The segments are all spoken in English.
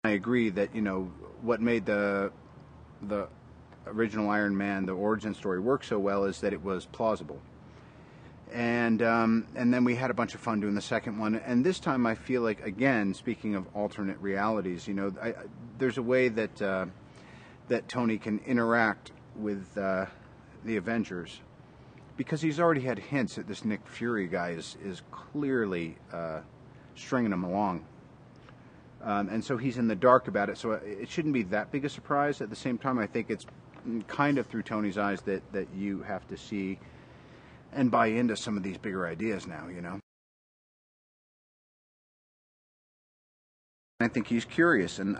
I agree that, you know, what made the original Iron Man, the origin story, work so well is that it was plausible. And then we had a bunch of fun doing the second one. And this time I feel like, again, speaking of alternate realities, you know, there's a way that that Tony can interact with the Avengers, because he's already had hints that this Nick Fury guy is clearly stringing him along. And so he's in the dark about it, so it shouldn't be that big a surprise. At the same time, I think it's kind of through Tony's eyes that you have to see and buy into some of these bigger ideas now, you know. I think he's curious, and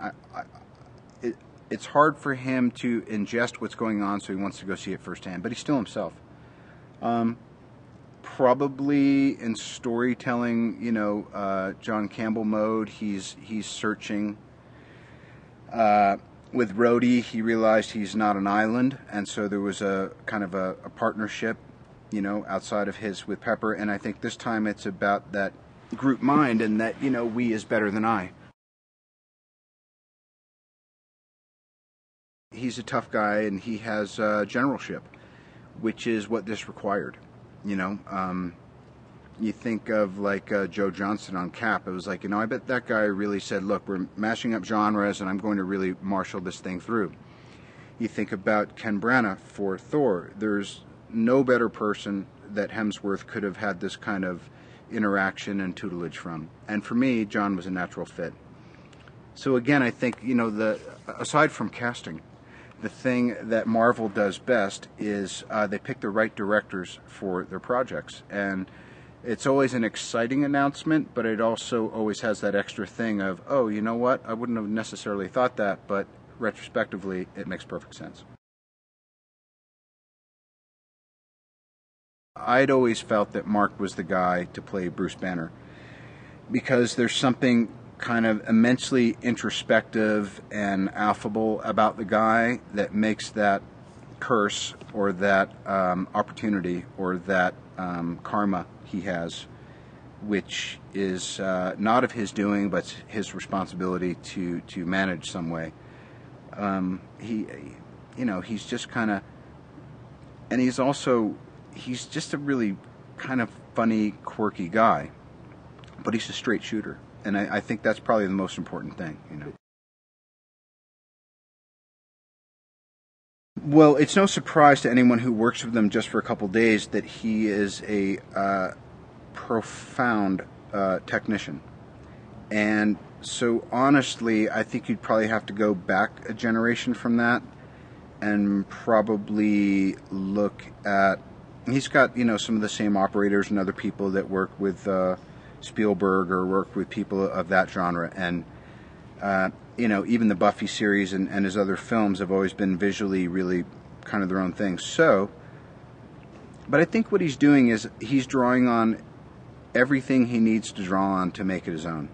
it's hard for him to ingest what's going on, so he wants to go see it firsthand, but he's still himself. Probably in storytelling, you know, John Campbell mode, he's searching. With Rhodey, he realized he's not an island, and so there was a kind of a partnership, you know, outside of his with Pepper, and I think this time it's about that group mind and that, you know, we is better than I. He's a tough guy, and he has generalship, which is what this required. You know, you think of like Joe Johnston on Cap. It was like, you know, I bet that guy really said, look, we're mashing up genres and I'm going to really marshal this thing through. You think about Ken Branagh for Thor. There's no better person that Hemsworth could have had this kind of interaction and tutelage from. And for me, John was a natural fit. So again, I think, you know, aside from casting, the thing that Marvel does best is they pick the right directors for their projects. And it's always an exciting announcement, but it also always has that extra thing of, oh, you know what? I wouldn't have necessarily thought that, but retrospectively, it makes perfect sense. I'd always felt that Mark was the guy to play Bruce Banner, because there's something kind of immensely introspective and affable about the guy that makes that curse or that opportunity or that karma he has, which is not of his doing but his responsibility to manage some way. He, you know, he's just kind of, and he's just a really kind of funny, quirky guy, but he's a straight shooter. And I think that's probably the most important thing, you know. Well, it's no surprise to anyone who works with them just for a couple days that he is a profound technician. And so honestly, I think you'd probably have to go back a generation from that and probably look at, he's got, you know, some of the same operators and other people that work with Spielberg or work with people of that genre, and you know, even the Buffy series and his other films have always been visually really kind of their own thing. So, but I think what he's doing is he's drawing on everything he needs to draw on to make it his own.